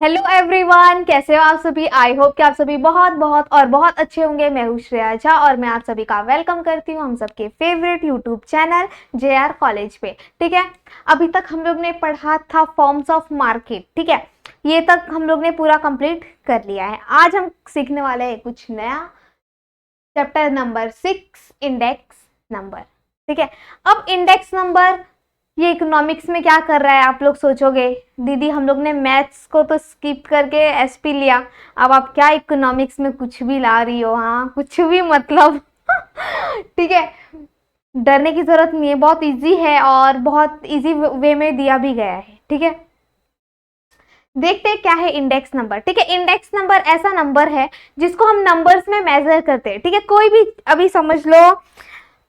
Hello everyone, कैसे हो आप सभी। आई होप कि आप सभी बहुत बहुत और बहुत अच्छे होंगे। मैं हूँ श्रेया झा और मैं आप सभी का वेलकम करती हूँ हम सबके favourite YouTube channel JR college पे। ठीक है, अभी तक हम लोग ने पढ़ा था फॉर्म्स ऑफ मार्केट। ठीक है, ये तक हम लोग ने पूरा कंप्लीट कर लिया है। आज हम सीखने वाले हैं कुछ नया, चैप्टर नंबर 6, इंडेक्स नंबर। ठीक है, अब इंडेक्स नंबर ये इकोनॉमिक्स में क्या कर रहा है आप लोग सोचोगे, दीदी हम लोग ने मैथ्स को तो स्किप करके एसपी लिया, अब आप क्या इकोनॉमिक्स में कुछ भी ला रही हो। हाँ, कुछ भी मतलब ठीक है, डरने की जरूरत नहीं है, बहुत इजी है और बहुत इजी वे में दिया भी गया है। ठीक है, देखते हैं क्या है इंडेक्स नंबर। ठीक है, इंडेक्स नंबर ऐसा नंबर है जिसको हम नंबर्स में मेजर करते हैं। ठीक है, कोई भी अभी समझ लो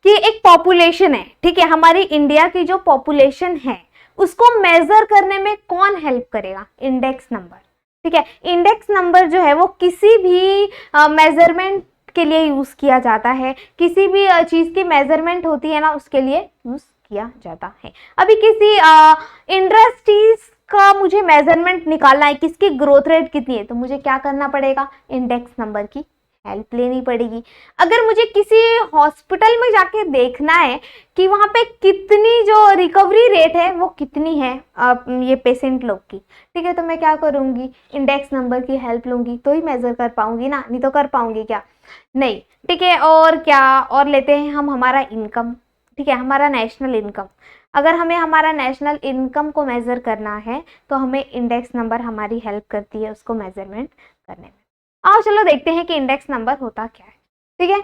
कि एक पॉपुलेशन है। ठीक है, हमारी इंडिया की जो पॉपुलेशन है उसको मेजर करने में कौन हेल्प करेगा? Index number. ठीक है, इंडेक्स नंबर जो है वो किसी भी मेजरमेंट के लिए यूज किया जाता है, किसी भी चीज की मेजरमेंट होती है ना उसके लिए यूज किया जाता है। अभी किसी इंडस्ट्रीज का मुझे मेजरमेंट निकालना है, किसकी ग्रोथ रेट कितनी है, तो मुझे क्या करना पड़ेगा? इंडेक्स नंबर की हेल्प लेनी पड़ेगी। अगर मुझे किसी हॉस्पिटल में जाके देखना है कि वहां पे कितनी जो रिकवरी रेट है वो कितनी है ये पेशेंट लोग की, ठीक है, तो मैं क्या करूंगी? इंडेक्स नंबर की हेल्प लूंगी तो ही मेजर कर पाऊंगी ना, नहीं तो कर पाऊंगी क्या? नहीं। ठीक है, और क्या और लेते हैं हम? हमारा इनकम। ठीक है, हमारा नेशनल इनकम। अगर हमें हमारा नेशनल इनकम को मेजर करना है तो हमें इंडेक्स नंबर हमारी हेल्प करती है उसको मेजरमेंट करने में। आओ चलो देखते हैं कि इंडेक्स नंबर होता क्या है। ठीक है,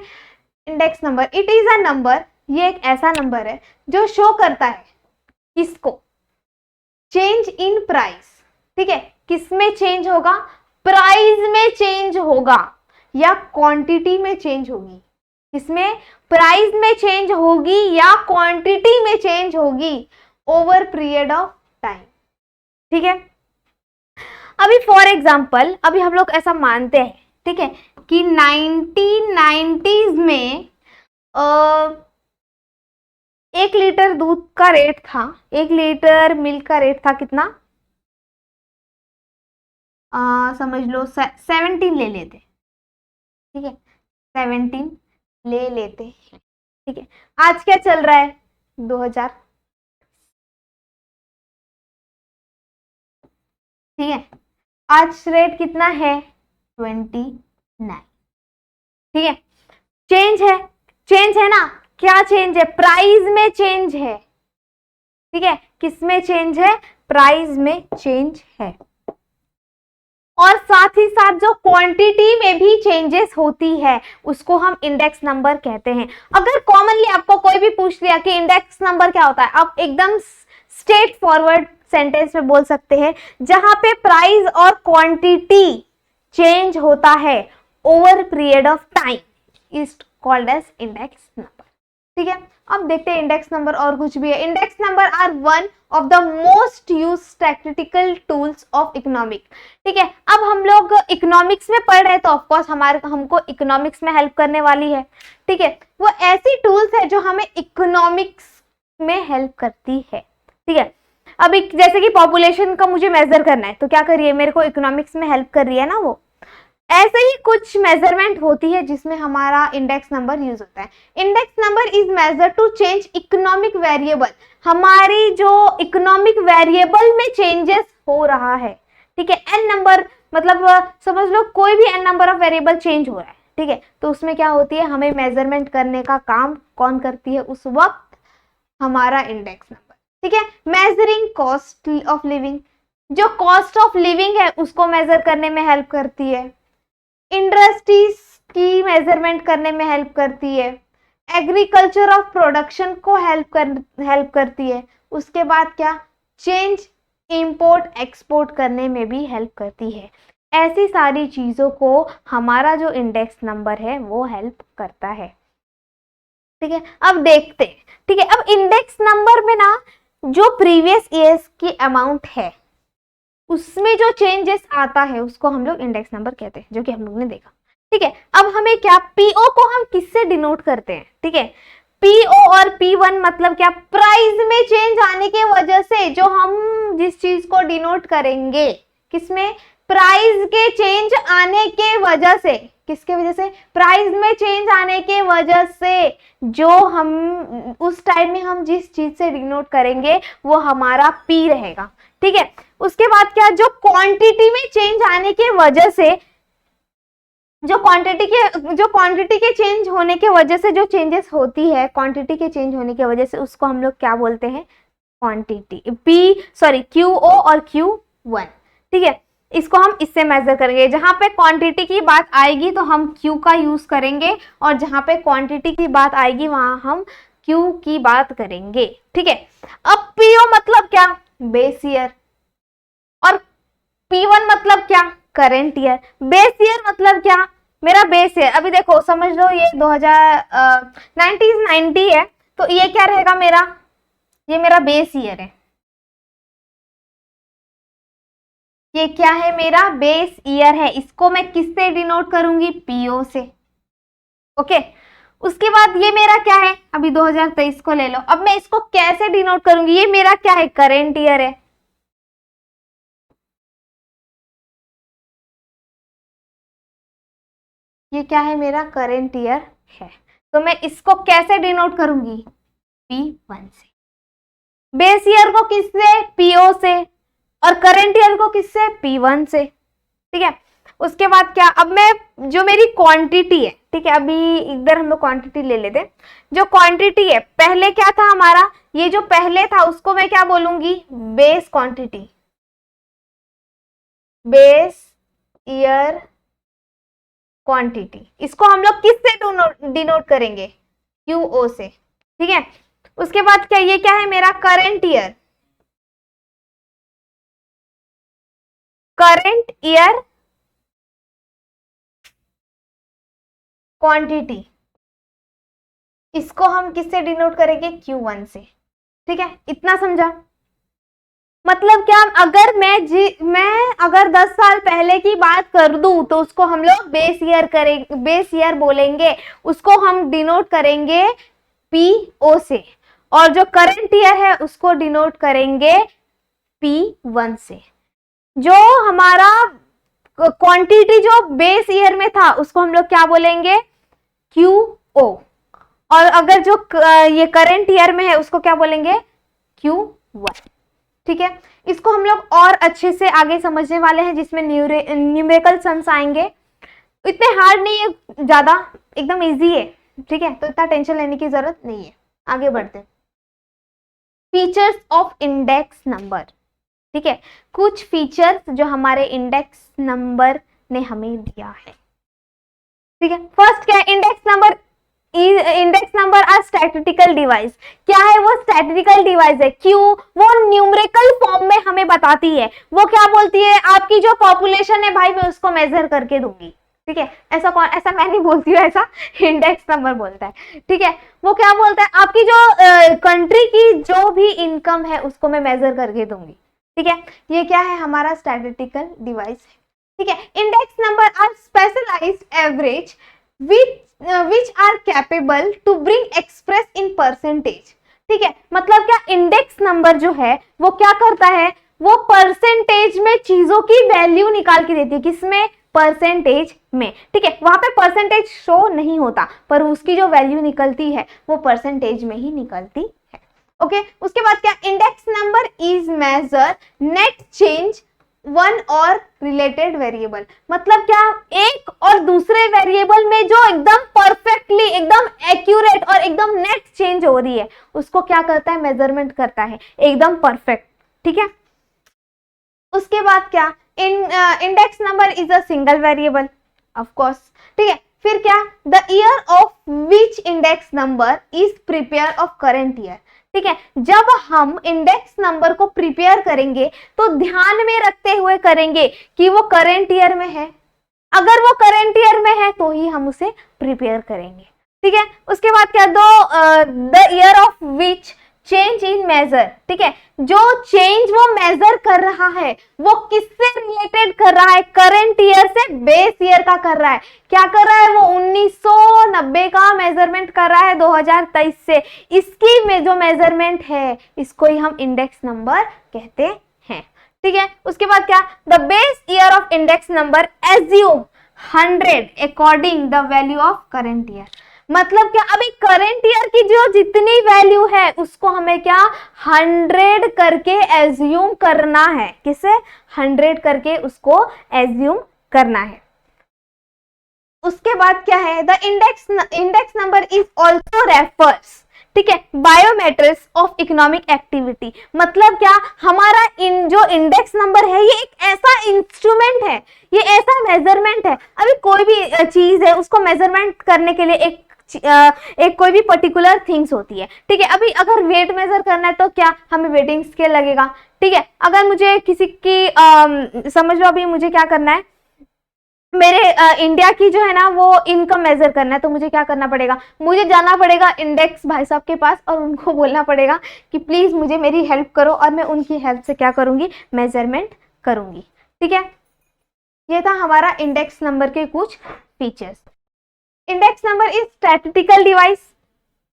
index number it is a number, ये एक ऐसा नंबर है जो शो करता है किसको? Change in price. ठीक है, किसमें चेंज होगा? प्राइस में चेंज होगा या क्वांटिटी में चेंज होगी? किसमें? प्राइस में चेंज होगी या क्वांटिटी में चेंज होगी ओवर पीरियड ऑफ टाइम। ठीक है, अभी फॉर एग्जाम्पल अभी हम लोग ऐसा मानते हैं, ठीक है, कि 1990s में 1 लीटर दूध का रेट था, 1 लीटर मिल्क का रेट था कितना? समझ लो 17 ले लेते। ठीक है, 17 ले लेते हैं। ठीक है, आज क्या चल रहा है? 2000। ठीक है, आज रेट कितना है? 29। ठीक है, चेंज है ना? क्या चेंज है? प्राइस में चेंज है। ठीक है, किस में चेंज है? प्राइस में चेंज है। और साथ ही साथ जो क्वांटिटी में भी चेंजेस होती है उसको हम इंडेक्स नंबर कहते हैं। अगर कॉमनली आपको कोई भी पूछ लिया कि इंडेक्स नंबर क्या होता है, आप एकदम स्ट्रेट फॉरवर्ड सेंटेंस में बोल सकते हैं, जहां पे प्राइस और क्वांटिटी चेंज होता है over period of time is called as index number. ठीक है, अब देखते हैं इंडेक्स नंबर और कुछ भी है। Index number are one of the most use statistical tools of economic. ठीक है, अब हम लोग इकोनॉमिक्स में पढ़ रहे हैं तो ऑफकोर्स हमको इकोनॉमिक्स में हेल्प करने वाली है। ठीक है, वो ऐसी टूल्स है जो हमें इकोनॉमिक्स में हेल्प करती है। ठीक है, अभी जैसे कि पॉपुलेशन का मुझे मेजर करना है तो क्या करिए, मेरे को इकोनॉमिक्स में हेल्प कर रही है ना वो। ऐसे ही कुछ मेजरमेंट होती है जिसमें हमारा इंडेक्स नंबर यूज होता है। Index number is measure to change economic variable, हमारी जो इकोनॉमिक वेरिएबल में चेंजेस हो रहा है। ठीक है, एन नंबर मतलब समझ लो कोई भी an number of variable change हो रहा है। ठीक है, तो उसमें क्या होती है, हमें मेजरमेंट करने का काम कौन करती है उस वक्त? हमारा इंडेक्स नंबर। ठीक है, मेजरिंग कॉस्ट ऑफ लिविंग, जो कॉस्ट ऑफ लिविंग है उसको मेजर करने में हेल्प करती है। इंडस्ट्रीज की मेजरमेंट करने में हेल्प करती है। एग्रीकल्चर ऑफ प्रोडक्शन को हेल्प करती है। उसके बाद क्या? चेंज इंपोर्ट एक्सपोर्ट करने में भी हेल्प करती है। ऐसी सारी चीजों को हमारा जो इंडेक्स नंबर है वो हेल्प करता है। ठीक है, अब देखते हैं। ठीक है, अब इंडेक्स नंबर में ना जो प्रीवियस ईयर्स की अमाउंट है उसमें जो चेंजेस आता है उसको हम लोग इंडेक्स नंबर कहते हैं, जो कि हम लोग ने देखा। ठीक है, अब हमें क्या, पीओ को हम किससे डिनोट करते हैं? ठीक है, पीओ और P1 मतलब क्या? प्राइस में चेंज आने की वजह से जो हम जिस चीज को डिनोट करेंगे, किसमें? प्राइस के चेंज आने के वजह से, किसके वजह से, प्राइस में चेंज आने के वजह से जो हम उस टाइम में हम जिस चीज से डिनोट करेंगे वो हमारा P रहेगा, ठीक है। उसके बाद क्या, जो क्वांटिटी में चेंज आने के वजह से, जो क्वांटिटी के चेंज होने के वजह से जो चेंजेस होती है, क्वांटिटी के चेंज होने की वजह से उसको हम लोग क्या बोलते हैं, क्वांटिटी, QO और Q1, ठीक है। इसको हम इससे मेजर करेंगे, जहां पे क्वांटिटी की बात आएगी तो हम Q का यूज करेंगे और जहां पे क्वांटिटी की बात आएगी वहां हम Q की बात करेंगे, ठीक है। अब PO मतलब क्या, बेस ईयर, और P1 मतलब क्या, करेंट ईयर। बेस ईयर मतलब क्या, मेरा बेस ईयर, अभी देखो समझ लो ये 1990 है, तो ये क्या रहेगा मेरा, ये मेरा बेस ईयर है, ये क्या है, मेरा बेस ईयर है। इसको मैं किससे डिनोट करूंगी, PO से, ओके। उसके बाद ये मेरा क्या है, अभी 2023 को ले लो, अब मैं इसको कैसे डिनोट करूंगी, ये मेरा क्या है, करेंट ईयर है, ये क्या है, मेरा करेंट ईयर है। तो मैं इसको कैसे डिनोट करूंगी, P1 से। बेस ईयर को किससे, PO से, और करंट ईयर को किससे, P1 से, ठीक है। उसके बाद क्या, अब मैं जो मेरी क्वांटिटी है, ठीक है, अभी इधर हम लोग क्वांटिटी ले लेते, जो क्वांटिटी है पहले क्या था हमारा, ये जो पहले था उसको मैं क्या बोलूंगी, base quantity, base year quantity. इसको हम लोग किससे डिनोट करेंगे, QO से, ठीक है। उसके बाद क्या, ये क्या है मेरा current year, current year quantity, इसको हम किससे डिनोट करेंगे, Q1 से, ठीक है। इतना समझा, मतलब क्या, अगर मैं अगर 10 साल पहले की बात कर दूं तो उसको हम लोग बेस ईयर बोलेंगे, उसको हम डिनोट करेंगे PO से, और जो करंट ईयर है उसको डिनोट करेंगे P1 से। जो हमारा क्वांटिटी जो बेस ईयर में था उसको हम लोग क्या बोलेंगे, QO, और अगर जो ये करंट ईयर में है उसको क्या बोलेंगे, Q1, ठीक है। इसको हम लोग और अच्छे से आगे समझने वाले हैं, जिसमें न्यूमेरिकल सम्स आएंगे। इतने हार्ड नहीं है ज्यादा, एकदम इजी है, ठीक है, तो इतना टेंशन लेने की जरूरत नहीं है। आगे बढ़ते हैं, फीचर्स ऑफ इंडेक्स नंबर, ठीक है, कुछ फीचर्स जो हमारे इंडेक्स नंबर ने हमें दिया है, ठीक है। फर्स्ट क्या है, index number are statistical device. क्या है वो, स्टैटिस्टिकल डिवाइस है, क्यों, वो न्यूमेरिकल फॉर्म में हमें बताती है। वो क्या बोलती है, आपकी जो पॉपुलेशन है भाई मैं उसको मेजर करके दूंगी, ठीक है। ऐसा मैं नहीं बोलती हूँ, ऐसा इंडेक्स नंबर बोलता है, ठीक है। वो क्या बोलता है, आपकी जो कंट्री की जो भी इनकम है उसको मैं मेजर करके दूंगी, ठीक है। ये क्या है, हमारा स्टैटिस्टिकल डिवाइस है, ठीक है। Index number are specialised average which are capable to bring express in percentage, ठीक है। मतलब क्या, इंडेक्स नंबर जो है वो क्या करता है, वो परसेंटेज में चीजों की वैल्यू निकाल के देती है, किसमें, परसेंटेज में, ठीक है। वहां पे परसेंटेज शो नहीं होता पर उसकी जो वैल्यू निकलती है वो परसेंटेज में ही निकलती है, ओके। उसके बाद क्या, index number is measure net change one और रिलेटेड वेरिएबल। मतलब क्या, एक और दूसरे वेरिएबल में जो एकदम परफेक्टली, एकदम एक्यूरेट और एकदम नेट चेंज हो रही है उसको क्या करता है, मेजरमेंट करता है, एकदम परफेक्ट, ठीक है। उसके बाद क्या, index number is a single variable, of course, ठीक है। फिर क्या, the year of which index number is prepare of current year, ठीक है। जब हम इंडेक्स नंबर को प्रिपेयर करेंगे तो ध्यान में रखते हुए करेंगे कि वो करेंट ईयर में है, अगर वो करेंट ईयर में है तो ही हम उसे प्रिपेयर करेंगे, ठीक है। उसके बाद क्या, the year of which change in measure, ठीक है। जो चेंज वो मेजर कर रहा है वो किससे रिलेटेड कर रहा है, करेंट ईयर से बेस ईयर का कर रहा है। क्या कर रहा है, वो 1990 का मेजरमेंट कर रहा है 2023 से। इसकी में जो मेजरमेंट है इसको ही हम इंडेक्स नंबर कहते हैं, ठीक है। उसके बाद क्या, the base year of index number assume 100 according the value of current year. मतलब क्या, अभी करंट ईयर की जो जितनी वैल्यू है उसको हमें क्या 100 करके एज्यूम करना है। किसे 100 करके उसको एज्यूम करना है। उसके बाद क्या है, the index number is also refers, ठीक है, बायोमेट्रिक्स ऑफ इकोनॉमिक एक्टिविटी। मतलब क्या, हमारा जो इंडेक्स नंबर है ये एक ऐसा इंस्ट्रूमेंट है, ये ऐसा मेजरमेंट है। अभी कोई भी चीज है उसको मेजरमेंट करने के लिए एक कोई भी पर्टिकुलर थिंग्स होती है, ठीक है। अभी अगर वेट मेजर करना है तो क्या हमें वेटिंग स्केल लगेगा, ठीक है। अगर मुझे किसी की समझ लो अभी मुझे क्या करना है, मेरे इंडिया की जो है ना वो इनकम मेजर करना है, तो मुझे क्या करना पड़ेगा, मुझे जाना पड़ेगा इंडेक्स भाई साहब के पास और उनको बोलना पड़ेगा कि प्लीज मुझे मेरी हेल्प करो, और मैं उनकी हेल्प से क्या करूंगी, मेजरमेंट करूंगी, ठीक है। ये था हमारा इंडेक्स नंबर के कुछ features. Index number is statistical device.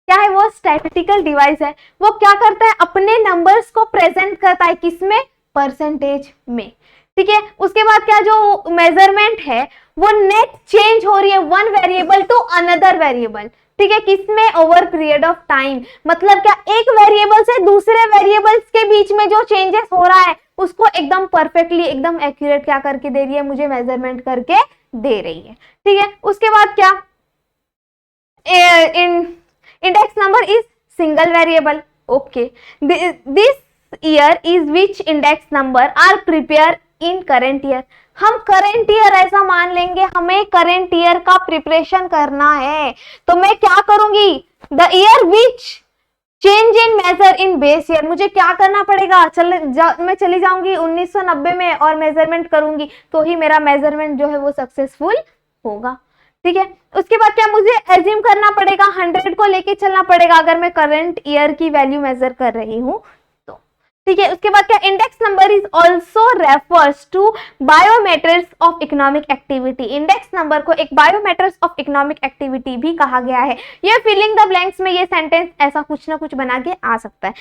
क्या है वो, स्टैटिस्टिकल डिवाइस है। वो क्या करता है, अपने नंबर्स को प्रेजेंट करता है, किसमें, परसेंटेज में, ठीक है। उसके बाद क्या, जो मेजरमेंट है वो नेट चेंज हो रही है one variable to another variable, ठीक है, किसमें, ओवर पीरियड ऑफ टाइम। मतलब क्या, एक वेरिएबल से दूसरे वेरिएबल्स के बीच में जो चेंजेस हो रहा है उसको एकदम परफेक्टली, एकदम एक्यूरेट क्या करके दे रही है, मुझे मेजरमेंट करके दे रही है, ठीक है। उसके बाद क्या, index number is single variable, okay. This year is which index number are prepare in current year. हम करेंट ईयर ऐसा मान लेंगे, हमें करेंट ईयर का प्रिपरेशन करना है, तो मैं क्या करूंगी, the year which change in measure in base year. मुझे क्या करना पड़ेगा, मैं चली जाऊंगी 1990 में और मेजरमेंट करूंगी, तो ही मेरा मेजरमेंट जो है वो सक्सेसफुल होगा, ठीक है। उसके बाद क्या, मुझे एज्यूम करना पड़ेगा, 100 को लेके चलना पड़ेगा अगर मैं करंट ईयर की वैल्यू मेजर कर रही हूं तो, ठीक है। उसके बाद क्या, index number is also refers to biometrics of economic activity. Index number को एक बायोमेट्रिक्स ऑफ इकोनॉमिक एक्टिविटी भी कहा गया है। ये फिलिंग द ब्लैंक्स में ये सेंटेंस ऐसा कुछ ना कुछ बना के आ सकता है।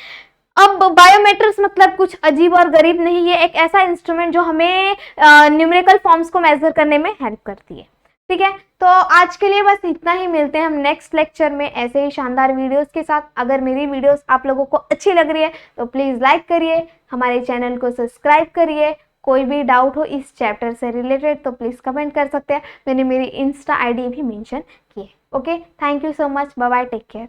अब बायोमेट्रिक्स मतलब कुछ अजीब और गरीब नहीं, ये एक ऐसा इंस्ट्रूमेंट जो हमें न्यूमेरिकल फॉर्म्स को मेजर करने में हेल्प करती है, ठीक है। तो आज के लिए बस इतना ही, मिलते हैं हम नेक्स्ट लेक्चर में ऐसे ही शानदार वीडियोस के साथ। अगर मेरी वीडियोस आप लोगों को अच्छी लग रही है तो प्लीज़ लाइक करिए, हमारे चैनल को सब्सक्राइब करिए। कोई भी डाउट हो इस चैप्टर से रिलेटेड तो प्लीज़ कमेंट कर सकते हैं, मैंने मेरी इंस्टा आईडी भी मेंशन की है। Okay, thank you so much, bye bye, take care.